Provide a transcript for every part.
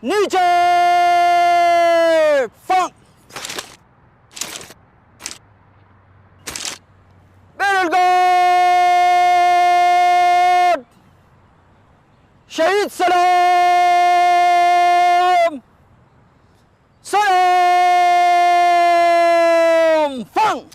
नीचे फंक very good शहीद सलाम सलाम फंक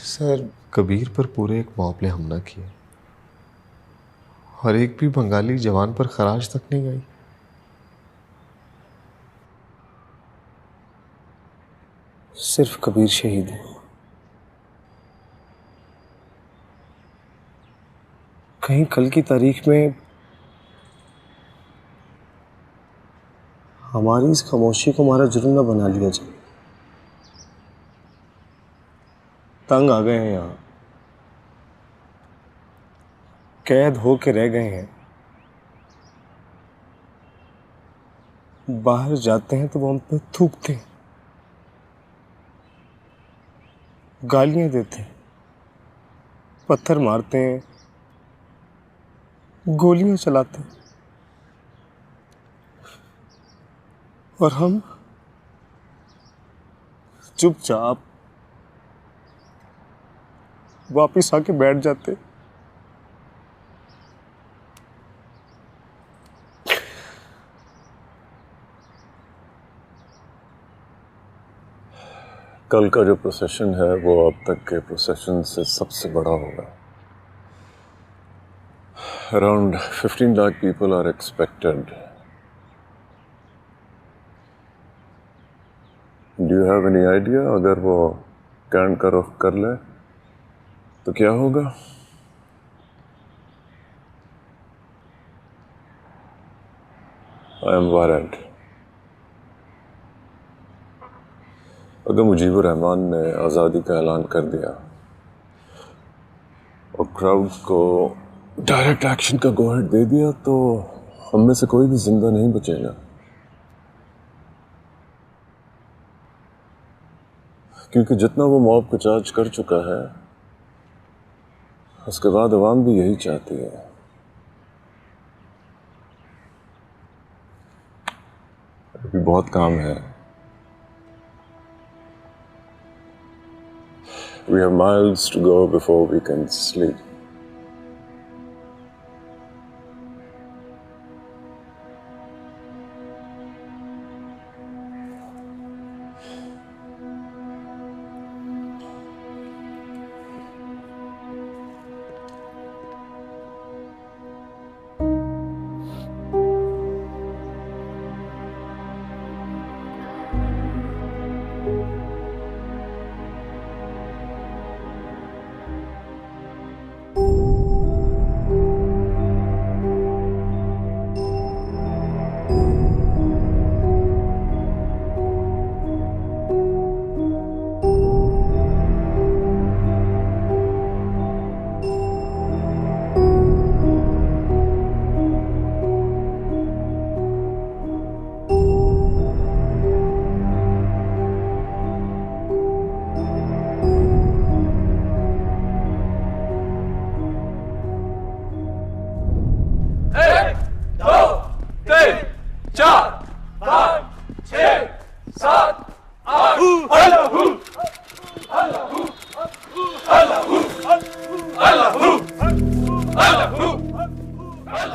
सर, कबीर पर पूरे एक मॉब ने हमला किया और एक भी बंगाली जवान पर खराज तक नहीं गई। सिर्फ कबीर शहीद है। कहीं कल की तारीख में हमारी इस खामोशी को हमारा जुर्म न बना लिया जाए। तंग आ गए हैं, यहाँ कैद हो के रह गए हैं। बाहर जाते हैं तो वो हम पे थूकते हैं, गालियां देते हैं, पत्थर मारते हैं, गोलियां चलाते हैं, और हम चुपचाप वापिस आके बैठ जाते। कल का जो प्रोसेशन है वो अब तक के प्रोसेशन से सबसे बड़ा होगा। Around 15 lakh people are expected. Do you have any idea अगर वो कैंट का रुख कर ले तो क्या होगा? I am worried. अगर मुजीबुर रहमान ने आज़ादी का ऐलान कर दिया और क्राउड को डायरेक्ट एक्शन का गो अहेड दे दिया तो हम में से कोई भी जिंदा नहीं बचेगा, क्योंकि जितना वो मॉब को चार्ज कर चुका है उसके बाद अवाम भी यही चाहती है। अभी बहुत काम है। We have miles to go before we can sleep.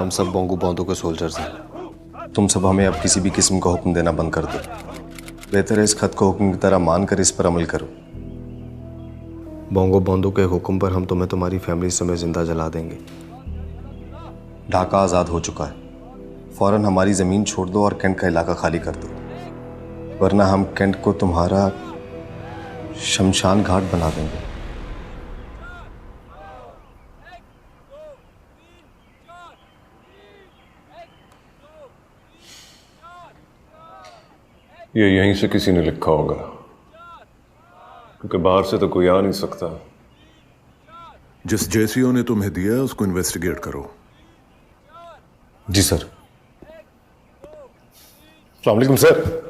हम सब बोंगो बॉन्दो के सोल्जर्स हैं। तुम सब हमें अब किसी भी किस्म का हुक्म देना बंद कर दो। बेहतर है इस खत को हुक्म की तरह मानकर इस पर अमल करो। बोंगो बॉन्दो के हुक्म पर हम तुम्हें तुम्हारी फैमिली समेत जिंदा जला देंगे। ढाका आज़ाद हो चुका है। फौरन हमारी ज़मीन छोड़ दो और कैंट का इलाका खाली कर दो, वरना हम कैंट को तुम्हारा शमशान घाट बना देंगे। ये यहीं से किसी ने लिखा होगा, क्योंकि बाहर से तो कोई आ नहीं सकता। जिस जेसीओ ने तुम्हें दिया है उसको इन्वेस्टिगेट करो। जी सर। अस्सलाम वालेकुम sir.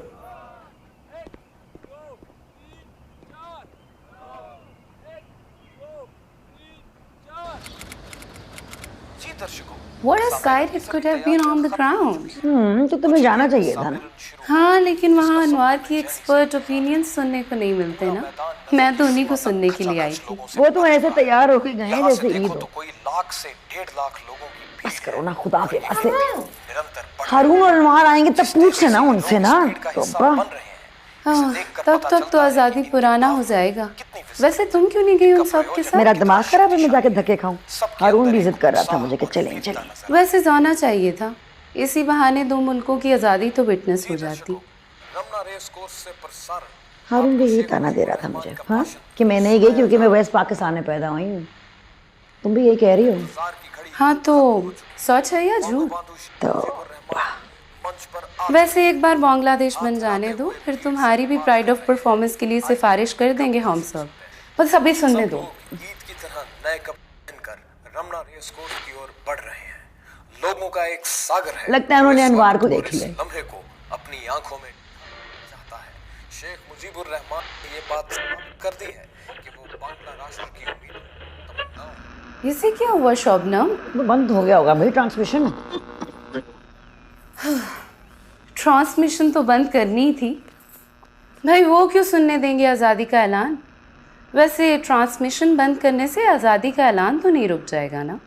What a sight it could have been on the ground. तो तुम्हें जाना चाहिए था ना। हाँ, लेकिन वहाँ अनवार की एक्सपर्ट ओपिनियन सुनने को नहीं मिलते ना। मैं तो उन्हीं को सुनने के लिए आई थी। वो तो ऐसे तैयार होके गए हैं जैसे ईद हो। कोई लाख से 1.5 लाख लोगों की बस करो ना खुदा के वास्ते। हारून और अनवार आएंगे तब पूछ लेना उनसे ना। तो तब तक तो आज़ादी पुराना हो जाएगा। वैसे तुम क्यों नहीं गई उन सब के साथ? मेरा दिमाग खराब है, मैं जाके धक्के खाऊं। हारून भी जिद कर रहा था मुझे कि चलें चलें। वैसे जाना चाहिए था, इसी बहाने दो मुल्कों की आज़ादी तो विटनेस हो जाती। हारून भी यही ताना दे रहा था मुझे, हाँ, कि मैं नहीं गई क्योंकि मैं वेस्ट पाकिस्तान में पैदा हुई हूँ। तुम भी यही कह रही हो? हाँ, तो सच है या झूठ? तो वैसे एक बार बांग्लादेश बन जाने दो, फिर तुम्हारी भी प्राइड ऑफ परफॉर्मेंस के लिए सिफारिश कर देंगे हम सब। बस अभी सुनने दो। ईद की तरह नए कपड़े पहनकर रमना रेस कोर्स की ओर बढ़ रहे हैं। लोगों का एक सागर है। लगता है उन्होंने अनवार को देख लिया। लम्हे को अपनी आंखों में चाहता है। शेख मुजीबुर रहमान ने ये बात कर दी है कि वो बांग्ला राष्ट्र की उम्मीद तमन्ना। इसे क्या हुआ शबनम? वो बंद हो गया होगा भाई ट्रांसमिशन। ट्रांसमिशन तो बंद करनी ही थी भाई, वो क्यों सुनने देंगे आज़ादी का ऐलान? वैसे ट्रांसमिशन बंद करने से आज़ादी का ऐलान तो नहीं रुक जाएगा ना?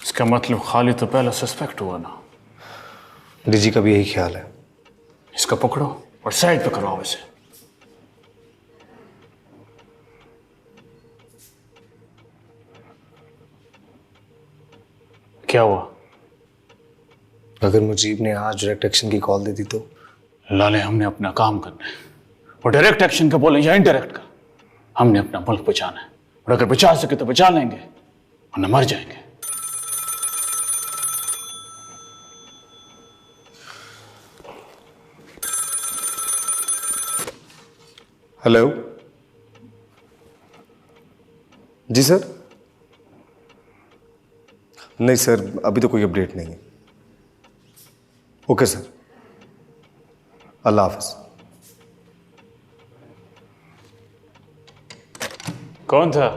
इसका मतलब खालिद तो पहला सस्पेक्ट हुआ ना। डीजी का भी यही ख्याल है। इसका पकड़ो और साइड पे करवाओ इसे। क्या हुआ? अगर मुजीब ने आज डायरेक्ट एक्शन की कॉल दे दी तो? लाले, हमने अपना काम करना है। वो डायरेक्ट एक्शन का बोले या इनडायरेक्ट का, हमने अपना मुल्क बचाना है। और अगर बचा सके तो बचा लेंगे, वरना मर जाएंगे। हेलो जी सर। नहीं सर, अभी तो कोई अपडेट नहीं है। ओके सर, अल्लाह हाफिज। कौन था?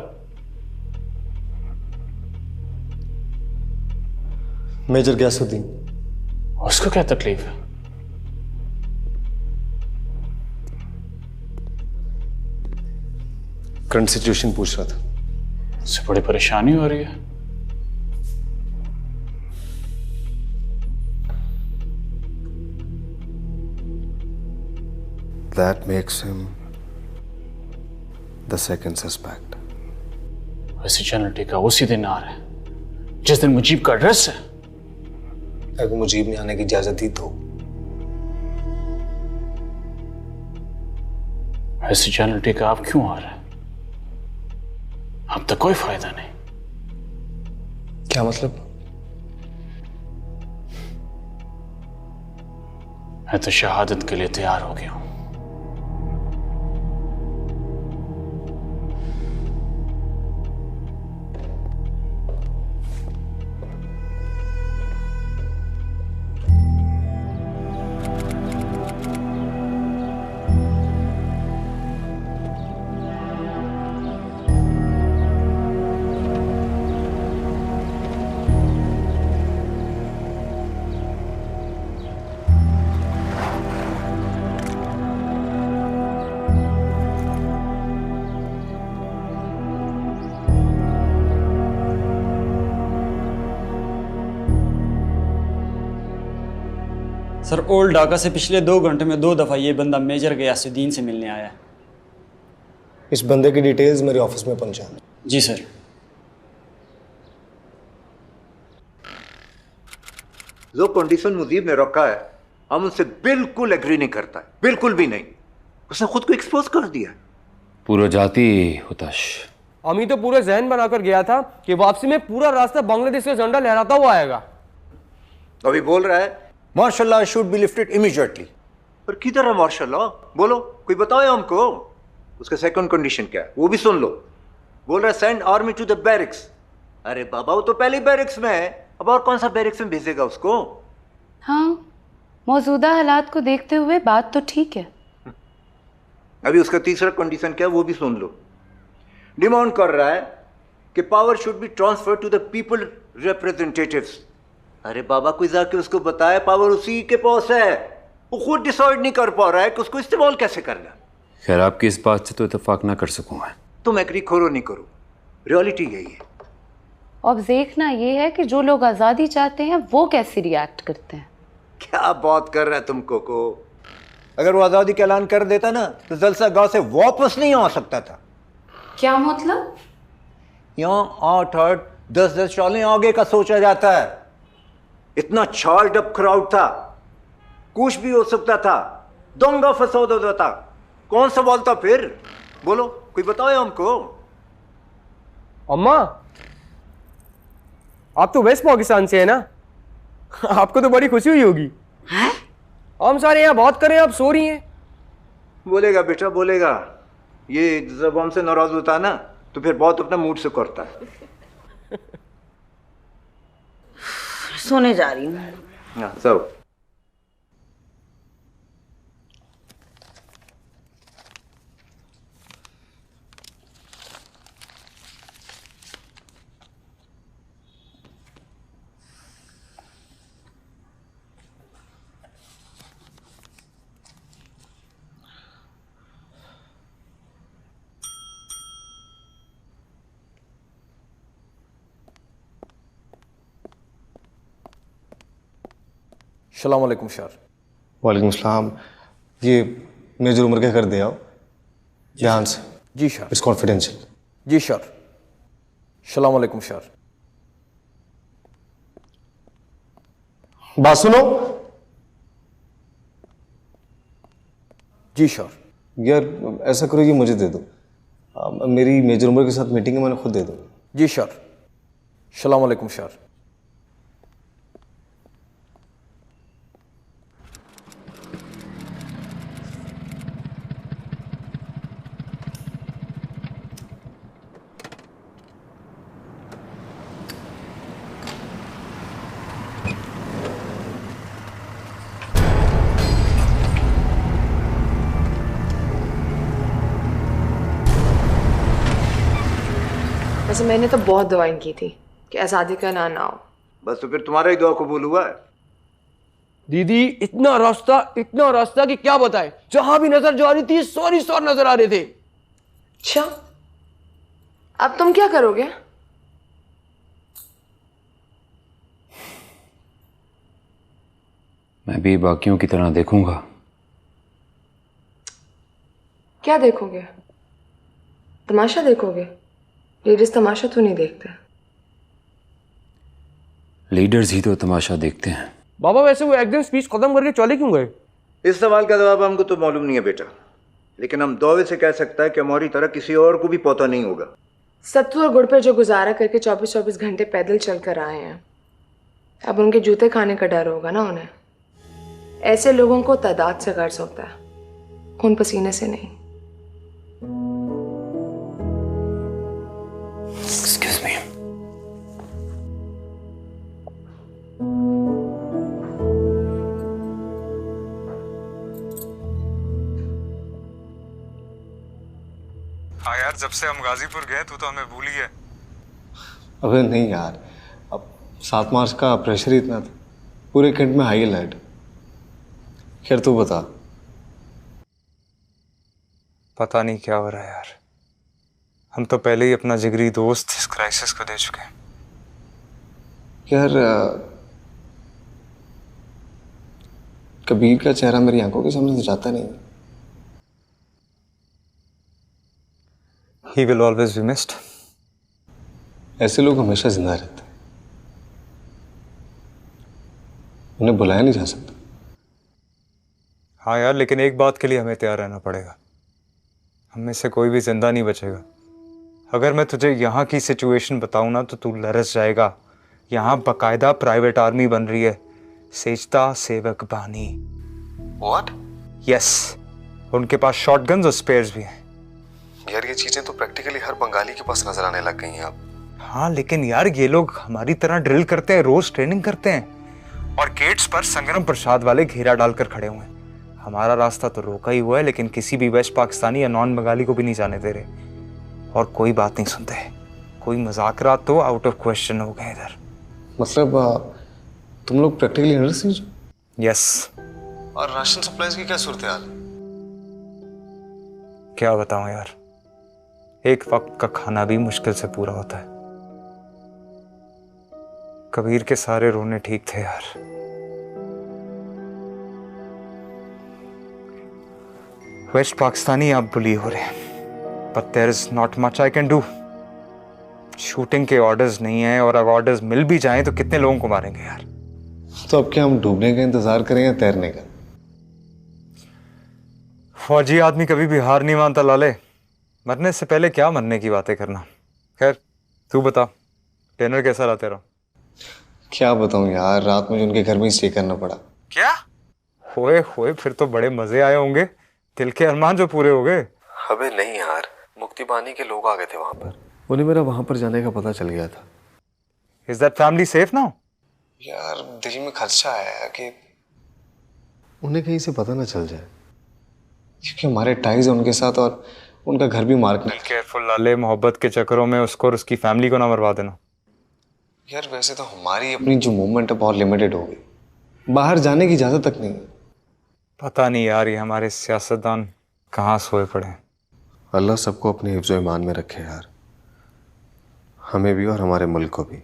मेजर गयासुद्दीन। उसको क्या तकलीफ है? करंट सिचुएशन पूछ रहा था। उससे बड़ी परेशानी हो रही है। That makes him the second suspect. वैसे चैनल टीका उसी दिन आ रहा है जिस दिन मुजीब का एड्रेस है। अगर मुजीब ने आने की इजाजत दी तो? वैसे चैनल टीका आप क्यों आ रहा है? अब तक कोई फायदा नहीं। क्या मतलब? मैं तो शहादत के लिए तैयार हो गया हूं। सर, ओल्ड ढाका से पिछले 2 घंटे में 2 दफ़ा ये बंदा मेजर गयासुद्दीन से मिलने आया है। इस बंदे की डिटेल्स मेरे ऑफिस में पहुंचा। जी सर। जो कंडीशन मुजीब ने रखा है हम उनसे बिल्कुल एग्री नहीं करता है, बिल्कुल भी नहीं। उसने खुद को एक्सपोज कर दिया। पूरा जाति हुताश। अमी तो पूरे जहन बनाकर गया था कि वापसी में पूरा रास्ता बांग्लादेश का झंडा लहराता हुआ आएगा। अभी बोल रहा है martial should be lifted immediately. पर किधर है मार्शल? बोलो, कोई बताओ हमको। उसका सेकंड कंडीशन क्या है वो भी सुन लो। बोल रहा है send army to the barracks. अरे बाबा, वो तो पहले बैरिक्स में है, अब और कौन सा बैरिक्स में भेजेगा उसको? हाँ, मौजूदा हालात को देखते हुए बात तो ठीक है। अभी उसका तीसरा कंडीशन क्या है वो भी सुन लो। डिमांड कर रहा है कि power should be transfer to the people representatives. अरे बाबा, कोई जाके उसको बताए पावर उसी के पास है, वो खुद डिसाइड नहीं कर पा रहा है कि उसको इस्तेमाल कैसे करना। खैर, आपकी इस बात से तो इत्तेफाक ना कर सकूं मैं। तुम एग्री करो नहीं करो, रियलिटी यही है। अब देखना ये है कि जो लोग आज़ादी चाहते हैं वो कैसे रिएक्ट करते हैं। क्या बात कर रहा है तुम कोको? अगर वो आज़ादी का ऐलान कर देता ना तो जलसा गांव से वापस नहीं आ सकता था। क्या मतलब? यहाँ 8-8, 10-10 सालें आगे का सोचा जाता है। इतना चार्ज अप क्राउड था, कुछ भी हो सकता था, दंगा फसाद होता था। कौन सवाल था फिर? बोलो, कोई बताओ हमको। अम्मा, आप तो वेस्ट पाकिस्तान से है ना? आपको तो बड़ी खुशी हुई होगी। हम सारे यहाँ बात कर रहे हैं, आप सो रही हैं। बोलेगा बेटा, बोलेगा। ये जब हमसे नाराज होता है ना तो फिर बहुत अपना मूड से करता है। सोने जा रही हूँ। हाँ, सब। अस्सलाम वालेकुम सर। वालेकुम सलाम। ये मेजर उमर के कर दे आओ ध्यान से। जी सर। It's confidential. जी सर। अस्सलाम वालेकुम सर। बात सुनो। जी श्योर। यार ऐसा करो, ये मुझे दे दो। मेरी मेजर उमर के साथ मीटिंग है, मैंने खुद दे दूँ। जी श्योर। सलाम अलैकुम श्योर। वैसे मैंने तो बहुत दुआएं की थी कि आज़ादी का ऐलान ना हो। बस तो फिर तुम्हारा ही दुआ कबूल हुआ है। दीदी इतना रास्ता कि क्या बताए, जहां भी नजर जा रही थी सॉरी नजर आ रहे थे। अच्छा, अब तुम क्या करोगे? मैं भी बाकियों की तरह देखूंगा। क्या देखोगे? तमाशा देखोगे? लीडर्स तमाशा तो नहीं देखते। लीडर्स ही तो तमाशा देखते हैं। बाबा वैसे वो एकदम स्पीच खत्म करके चले क्यों गए? इस सवाल का जवाब हमको तो मालूम नहीं है बेटा, लेकिन हम दावे से कह सकता है कि हमारी तरह किसी और को भी पता नहीं होगा। सत्तू और गुड़ पे जो गुजारा करके 24-24 घंटे पैदल चल कर आए हैं, अब उनके जूते खाने का डर होगा ना उन्हें। ऐसे लोगों को तादाद से गर्ज होता है, खून पसीने से नहीं। Excuse me. हाँ यार, जब से हम गाजीपुर गए तू तो हमें भूल ही है। अबे नहीं यार, अब 7 मार्च का प्रेशर ही इतना था, पूरे कैंट में हाई अलर्ट। खैर तू बता। पता नहीं क्या हो रहा है यार, हम तो पहले ही अपना जिगरी दोस्त इस क्राइसिस को दे चुके हैं। यार कबीर का चेहरा मेरी आंखों के सामने से जाता नहीं। He will always be missed. ऐसे लोग हमेशा जिंदा रहते हैं, उन्हें बुलाया नहीं जा सकता। हाँ यार, लेकिन एक बात के लिए हमें तैयार रहना पड़ेगा, हम में से कोई भी जिंदा नहीं बचेगा। अगर मैं तुझे यहाँ की सिचुएशन बताऊँ ना तो तू लरस जाएगा। यहाँ बाकायदा प्राइवेट आर्मी बन रही है, सेजता सेवक बानी। What? यस, उनके पास शॉटगन्स और स्पेयर्स भी हैं। यार ये चीजें तो प्रैक्टिकली हर बंगाली के पास नजर आने लग गई हैं अब। हाँ लेकिन यार ये लोग हमारी तरह ड्रिल करते हैं, रोज ट्रेनिंग करते हैं, और गेट्स पर संग्राम प्रसाद वाले घेरा डालकर खड़े हुए हैं। हमारा रास्ता तो रोका ही हुआ है, लेकिन किसी भी वेस्ट पाकिस्तानी या नॉन बंगाली को भी नहीं जाने दे रहे, और कोई बात नहीं सुनते। कोई मुज़ाकरात तो आउट ऑफ क्वेश्चन हो गए इधर। मतलब तुम लोग प्रैक्टिकली अंडर? यस। और राशन सप्लाईज की क्या सूरत हाल? क्या बताऊं यार, एक वक्त का खाना भी मुश्किल से पूरा होता है। कबीर के सारे रोने ठीक थे यार। वेस्ट पाकिस्तानी आप बुली हो रहे हैं, but there is not much I can do. Shooting के ऑर्डर्स नहीं है, और अगर ऑर्डर्स मिल भी जाएं तो कितने लोगों को मारेंगे यार। तो अब क्या हम डूबने का इंतजार करें या तैरने का? फौजी आदमी कभी भी हार नहीं मानता लाले, मरने से पहले क्या मरने की बातें करना। खैर तू बता, डिनर कैसा रहा तेरा? क्या बताऊं यार, रात में उनके घर में ही स्टे करना पड़ा। क्या? होए होए, फिर तो बड़े मजे आए होंगे, दिल के अरमान जो पूरे हो गए। अबे नहीं यार, मुक्ति बानी के लोग आ गए थे वहां पर, उन्हें मेरा वहां पर जाने का पता चल गया था। Is that family safe now? यार दिल में खदशा है कि उन्हें कहीं से पता ना चल जाए, क्योंकि हमारे टाइज है उनके साथ, और उनका घर भी मार्क नहीं। केयरफुल लाले, मोहब्बत के चक्करों में उसको और उसकी फैमिली को ना मरवा देना। यार वैसे तो हमारी अपनी जो मूवमेंट है बहुत लिमिटेड हो गई, बाहर जाने की इजाजत तक नहीं है। पता नहीं यार, ये हमारे सियासतदान कहाँ सोए पड़े हैं। अल्लाह सबको अपने हिफ्ज़ ईमान में रखे यार, हमें भी और हमारे मुल्क को भी।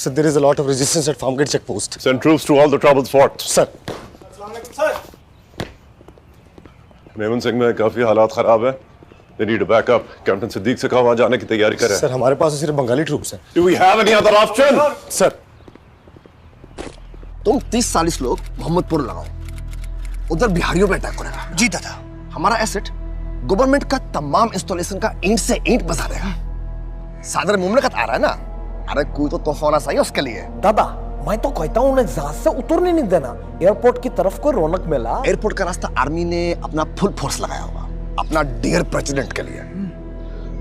So there is a lot of resistance at Farmgate checkpost. Send troops to all the troubled spots. Sir. Memon Singh में काफी हालात खराब है. They need a backup. Captain Siddiq से कहा वहां जाने की तैयारी करें. सर हमारे पास सिर्फ बंगाली ट्रूप्स हैं. Do we have any other option? Sir. तुम 30-40 लोग मोहम्मदपुर लगाओ. उधर बिहारियों पे अटैक करेगा. जी दादा. हमारा एसेट गवर्नमेंट का तमाम इंस्टॉलेशन का ईंट से ईंट बसा देगा. सादर मुमलकत आ रहा है ना. अरे कोई तो तोहफा सही उसके लिए. दादा मैं तो कहता हूँ उन्हें जहाज से उतरने नहीं देना. एयरपोर्ट की तरफ को रौनक मिला. एयरपोर्ट का रास्ता आर्मी ने अपना फुल फोर्स लगाया होगा अपना डियर प्रेसिडेंट के लिए.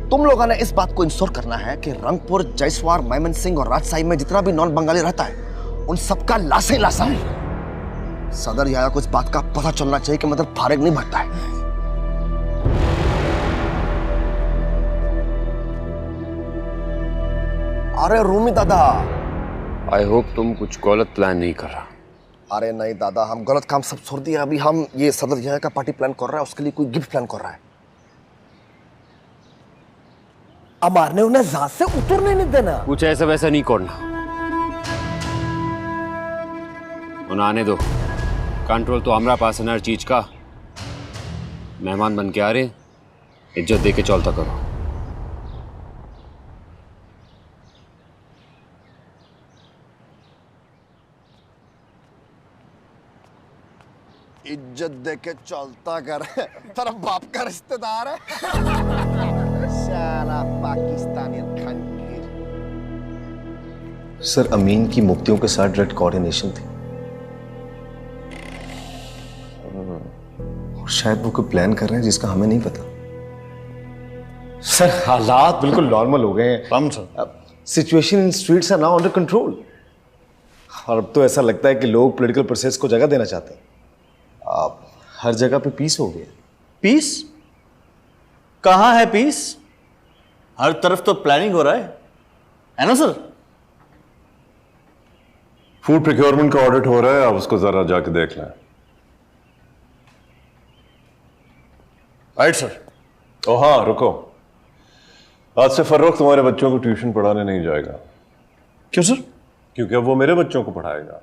तुम लोगों ने इस बात को इंश्योर करना है कि रंगपुर, जयसवार, मेमन सिंह और राजशाही में जितना भी नॉन बंगाली रहता है उन सबका लाशें लाशा है. सदर याया को इस बात का पता चलना चाहिए कि मतलब फारिग नहीं भरता है. अरे रूमी दादा. आई होप तुम कुछ गलत प्लान नहीं कर रहा. अरे नहीं दादा, हम गलत काम सब छोड़ दिया. अभी हम ये सदर याया का पार्टी प्लान कर रहा है, उसके लिए कोई गिफ्ट प्लान कर रहा है. अमार ने उन्हें जहाज से उतरने नहीं देना. कुछ ऐसा वैसा नहीं करना. उन्हें आने दो. कंट्रोल तो हमारा पास है हर चीज का. मेहमान बन के आ रहे, इज्जत दे के चलता करो. इज्जत दे के चलता कर. तेरा बाप का रिश्तेदार है. साला पाकिस्तानी खंजीर. सर अमीन की मुफ्तियों के साथ डायरेक्ट कोऑर्डिनेशन थी और शायद वो कोई प्लान कर रहे हैं जिसका हमें नहीं पता. सर हालात बिल्कुल नॉर्मल हो गए हैं. Situation in streets are now under control और अब तो ऐसा लगता है कि लोग पॉलिटिकल प्रोसेस को जगह देना चाहते हैं. हर जगह पे पीस हो गया. पीस? कहाँ है पीस? हर तरफ तो प्लानिंग हो रहा है ना सर? फूड प्रोक्योरमेंट का ऑडिट हो रहा है, आप उसको जरा जाके देख लें. Right sir. ओ हाँ रुको, आज से फर्रुख तुम्हारे बच्चों को ट्यूशन पढ़ाने नहीं जाएगा. क्यों सर? क्योंकि अब वो मेरे बच्चों को पढ़ाएगा.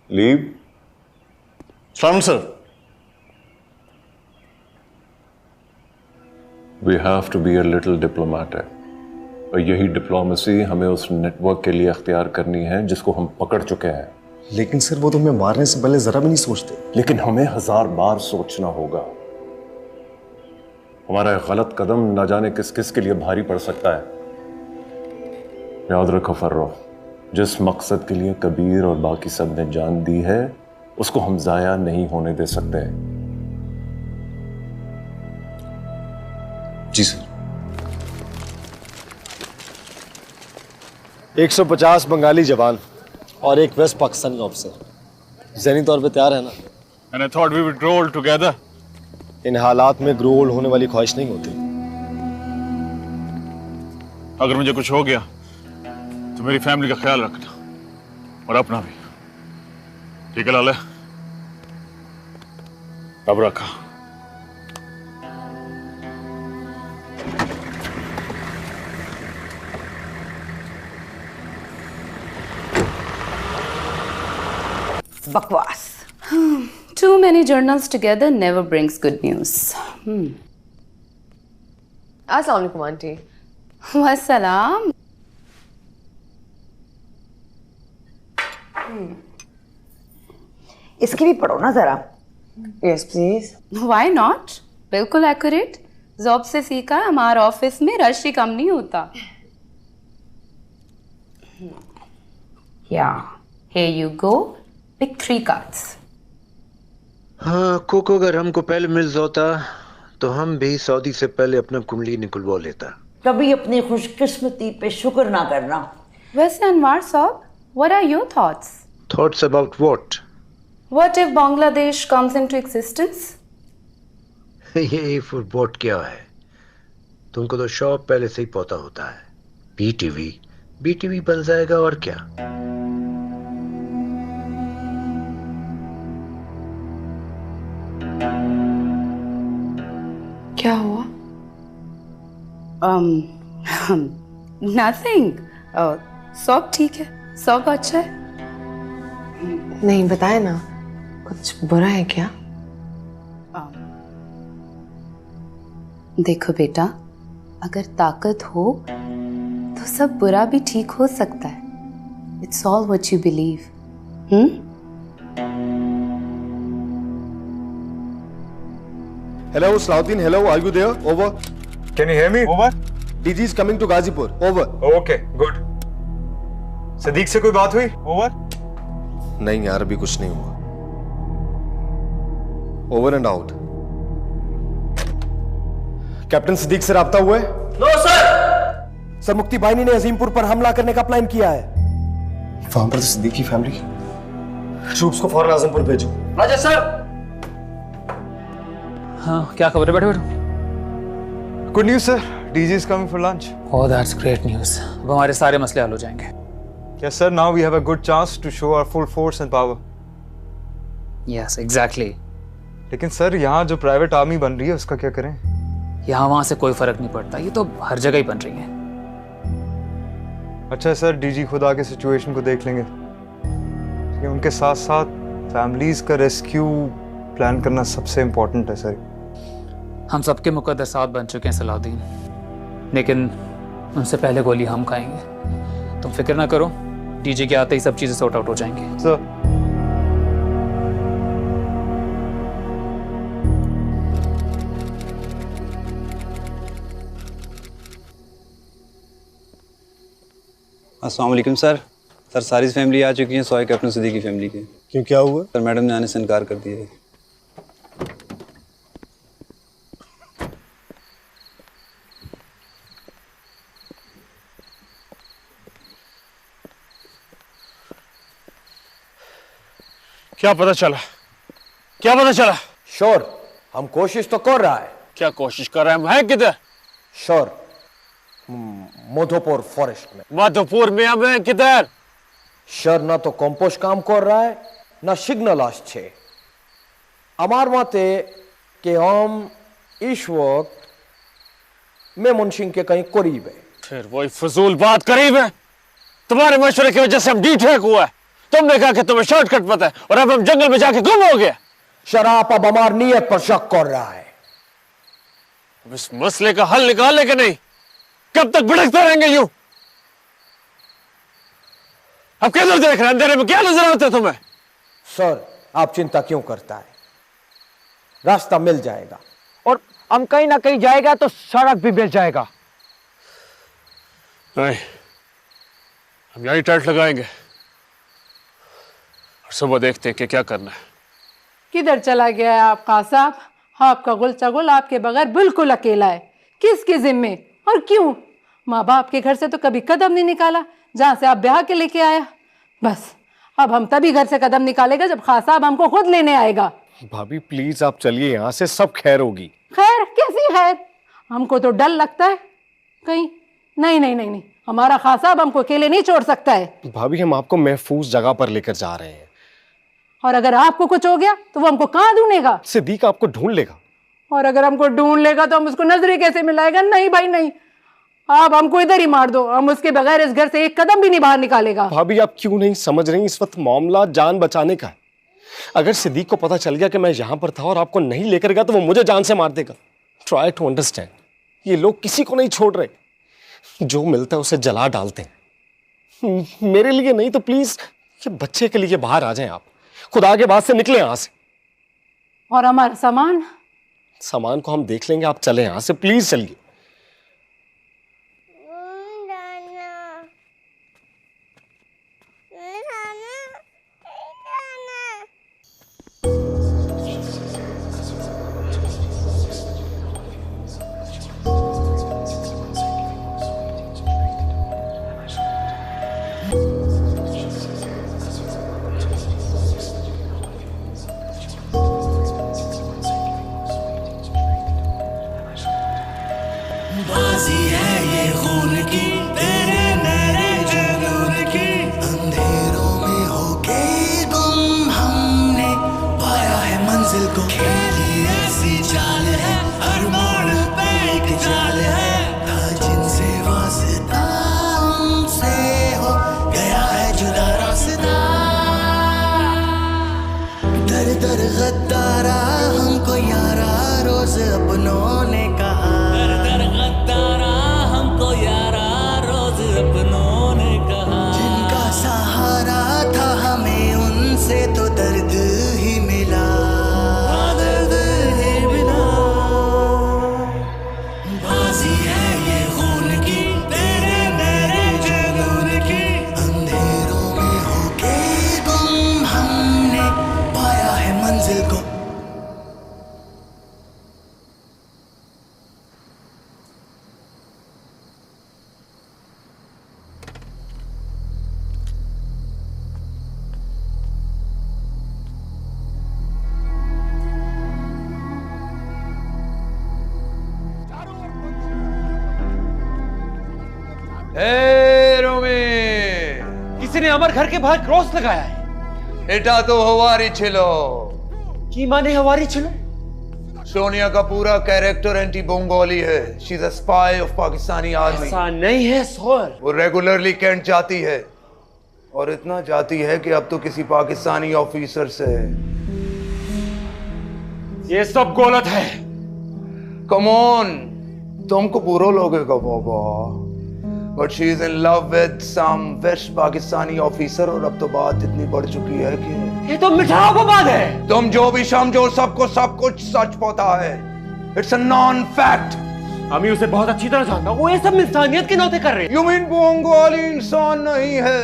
लीव. सलाम sir. We have to be a little diplomatic. और यही डिप्लोमेसी हमें उस नेटवर्क के लिए अख्तियार करनी है जिसको हम पकड़ चुके हैं. लेकिन सर वो तो हमें मारने से पहले जरा भी नहीं सोचते. लेकिन हमें 1000 बार सोचना होगा. हमारा एक गलत कदम न जाने किस किस के लिए भारी पड़ सकता है. याद रखो फर्रुख, जिस मकसद के लिए कबीर और बाकी सब ने जान दी है उसको हम जाया नहीं होने दे सकते. जी सर. 150 बंगाली जवान और एक वेस्ट पाकिस्तानी ऑफिसर. ज़हनी तौर पे तैयार है ना? And I thought we would grow old together. इन हालात में ग्रो ओल्ड होने वाली ख्वाहिश नहीं होती. अगर मुझे कुछ हो गया तो मेरी फैमिली का ख्याल रखना और अपना भी. ठीक है लाले? अब रखा. बकवास. Too many journals together never brings good news. अस्सलाम वालेकुम आंटी. वस्सलाम. इसकी भी पढ़ो ना जरा. Yes please. Why not? बिल्कुल एक्यूरेट. जॉब से सीखा, हमारे ऑफिस में रश ही कम नहीं होता. Yeah, here you go. Pick 3 cards. हाँ कोको अगर हमको पहले मिल जाता तो हम भी सऊदी से पहले अपना कुंडली निकलवा लेता. कभी अपनी खुशकिस्मती पे शुक्र ना करना. वैसे अनवार साहब, what are your thoughts? Thoughts about what? What if Bangladesh comes into existence? ये फुटबॉल क्या है? तुमको तो शौक पहले से ही पता होता है. बीटीवी बन जाएगा और क्या. क्या हुआ? नथिंग, सब ठीक है, सब अच्छा है। नहीं बताए ना, कुछ बुरा है क्या? देखो बेटा, अगर ताकत हो तो सब बुरा भी ठीक हो सकता है। It's all what you believe. Hello, Salahuddin. Hello, are you there? Over. Can you hear me? Over. DG is coming to Gazipur. Over. Okay, good. Sadiq से कोई बात हुई? Over. नहीं यार, अभी कुछ नहीं हुआ। Over and out. Captain Sadiq से राब्ता हुआ है? No sir. सर मुक्ति बाहिनी ने अजीमपुर पर हमला करने का प्लान किया है। वहां पर तो सदीक की फैमिली। ट्रूप्स को फौरन आजमपुर भेजो। राजा सर। हाँ, क्या खबर है? बैठो बैठो। Good news sir, DG is coming for lunch. Oh that's great news. अब हमारे सारे मसले हल हो जाएंगे। Yes sir, now we have a good chance to show our full force and power. Yes exactly. लेकिन सर, यहाँ जो प्राइवेट आर्मी बन रही है उसका क्या करें? यहाँ वहाँ से कोई फर्क नहीं पड़ता, ये तो हर जगह ही बन रही है। अच्छा सर, डीजी खुद आके सिचुएशन को देख लेंगे। उनके साथ साथ फैमिलीज का रेस्क्यू प्लान करना सबसे इम्पोर्टेंट है सर। हम सबके मुकद्दसात बन चुके हैं सलाउद्दीन, लेकिन उनसे पहले गोली हम खाएंगे। तुम फिक्र ना करो, डीजे के आते ही सब चीजें सॉर्ट आउट हो जाएंगी। सर अस्सलाम वालेकुम सर। सर सारी फैमिली आ चुकी है सॉय कैप्टन सदीक की फैमिली के। क्यों, क्या हुआ? सर मैडम ने आने से इनकार कर दिया है। क्या पता चला? क्या पता चला? श्योर, हम कोशिश तो कर रहा है। क्या कोशिश कर रहे हैं? हम हैं किधर? श्योर, मधुपुर फॉरेस्ट में। मधुपुर में हम हैं किधर? श्योर, ना तो कंपोस्ट काम कर रहा है ना सिग्नल आछे। हमार मते कि हम इस वक्त मेमन सिंह के कहीं करीब है। फिर वही फजूल बात करीब है। तुम्हारे मशवरे की वजह से हम डीठेक हुआ है। तुमने कहा कि तुम्हें शॉर्टकट पता है और अब हम जंगल में जाके गुम हो गए। शराब अब हमार नियत पर शक कर रहा है। इस मसले का हल निकालने के नहीं, कब तक भटकते रहेंगे यूं? अब किधर देख रहे हैं? अंधेरे में क्या नजर आता है तुम्हें? सर, आप चिंता क्यों करता है? रास्ता मिल जाएगा, और हम कहीं ना कहीं जाएगा तो सड़क भी मिल जाएगा। नहीं, हम यही टेंट लगाएंगे और सुबह देखते हैं कि क्या करना है। किधर चला गया है आपका साहब? आपका गुल चगुल आपके बगैर बिल्कुल अकेला है। किसके जिम्मे और क्यों? माँ बाप के घर से तो कभी कदम नहीं निकाला जहाँ से आप ब्याह के लेके आया। बस अब हम तभी घर से कदम निकालेगा जब खास साहब हमको खुद लेने आएगा। भाभी प्लीज आप चलिए यहाँ से, सब खैर होगी। खैर कैसी खैर? हमको तो डर लगता है कहीं। नहीं नहीं नहीं नहीं, हमारा खास साहब हमको अकेले नहीं छोड़ सकता है। भाभी हम आपको महफूज जगह पर लेकर जा रहे हैं। और अगर आपको कुछ हो गया तो वो हमको कहाँ ढूंढेगा? सिद्दीक आपको ढूंढ लेगा। और अगर हमको ढूंढ लेगा तो हम उसको नजरें कैसे मिलाएगा? नहीं भाई नहीं, आप हमको इधर ही मार दो, हम उसके बगैर इस घर से एक कदम भी नहीं बाहर निकालेगा। भाभी आप क्यों नहीं समझ रही, इस वक्त मामला जान बचाने का है। अगर सिद्दीक को पता चल गया कि मैं यहां पर था और आपको नहीं लेकर गया तो वो मुझे जान से मार देगा। ट्राई टू अंडरस्टैंड, ये लोग किसी को नहीं छोड़ रहे, जो मिलता है उसे जला डालते हैं। मेरे लिए नहीं तो प्लीज ये बच्चे के लिए बाहर आ जाएं आप। खुदा के बाद से निकले यहां से। और हमारा सामान? सामान को हम देख लेंगे, आप चले यहां से, प्लीज चलिए। बाजी है ये खून की, तेरे मेरे जुनून की। अंधेरों में होके गुम हमने पाया है मंजिल को। खेली ऐसी चाल है, हर मोड़ दर गद्दारा हमको यारा रोज अपनों ने कहा, दर दर गद्दारा हमको यारा रोज अपनों ने कहा। जिनका सहारा था हमें उनसे तो दर्द ही मिला, दर्द ही मिला। बाजी है ये खून की तेरे मेरे जुनून की, अंधेरों में होके गुम हमने पाया है मंजिल को। किसी ने अमर घर के बाहर क्रॉस लगाया है। এটা तो हवारी छिलो। की माने हवारी छिलो? सोनिया का पूरा कैरेक्टर एंटी बंगाली है। She is a spy of Pakistani army. ऐसा नहीं है सर। वो रेगुलरली कैंट जाती है और इतना जाती है कि अब तो किसी पाकिस्तानी ऑफिसर से। ये सब गलत है। कम ऑन, तुमको बुरा लगेगा बाबा, but she is in love with some west Pakistani officer और अब तो बात इतनी बढ़ चुकी है कि ये तो मिठाओ को बात है। तुम जो भी समझो सबको सब कुछ सच पता है। It's a non fact. हमें उसे बहुत अच्छी तरह जानता हूँ। वो ये सब इंसानियत के नाते कर रहे हैं। यू मीन बंगाली इंसान नहीं है?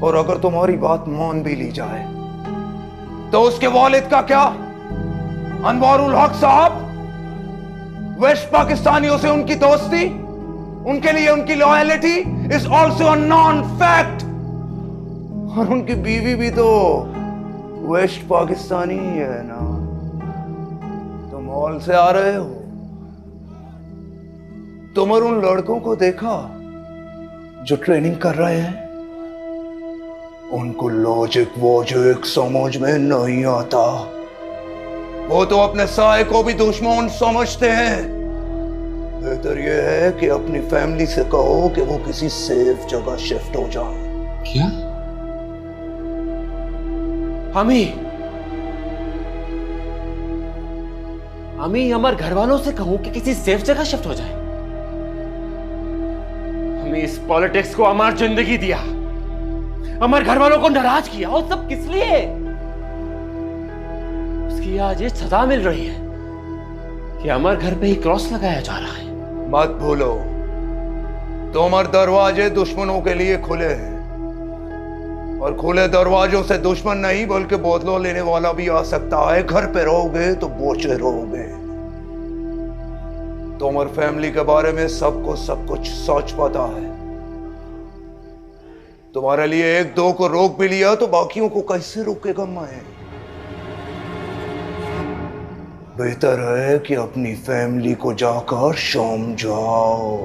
और अगर तुम्हारी बात मान भी ली जाए तो उसके वालिद का क्या? अनवारुल हक साहब, वेस्ट पाकिस्तानियों से उनकी दोस्ती, उनके लिए उनकी loyalty is also a non fact. और उनकी बीवी भी तो वेस्ट पाकिस्तानी ही है ना। तुम हॉल से आ रहे हो, तुम और उन लड़कों को देखा जो ट्रेनिंग कर रहे हैं? उनको लॉजिक वॉजिक समझ में नहीं आता। वो तो अपने साए को भी दुश्मन समझते हैं। बेहतर यह है कि अपनी फैमिली से कहो कि वो किसी सेफ जगह शिफ्ट हो जाए। क्या? हमें हमारे घर वालों से कहूं कि किसी सेफ जगह शिफ्ट हो जाए? हमें इस पॉलिटिक्स को हमारी जिंदगी दिया, हमारे घर वालों को नाराज किया, और सब किस लिए? उसकी आज ये सजा मिल रही है कि हमारे घर पे ही क्रॉस लगाया जा रहा है। मत भूलो, तुम्हारे दरवाजे दुश्मनों के लिए खुले हैं, और खुले दरवाजों से दुश्मन नहीं बल्कि बोतलों लेने वाला भी आ सकता है। घर पे रहोगे तो बोचे रहोगे। तुम्हारी फैमिली के बारे में सबको सब कुछ सच पता है। तुम्हारे लिए एक दो को रोक भी लिया तो बाकियों को कैसे रोकेगा मैं? बेहतर है कि अपनी फैमिली को जाकर समझाओ।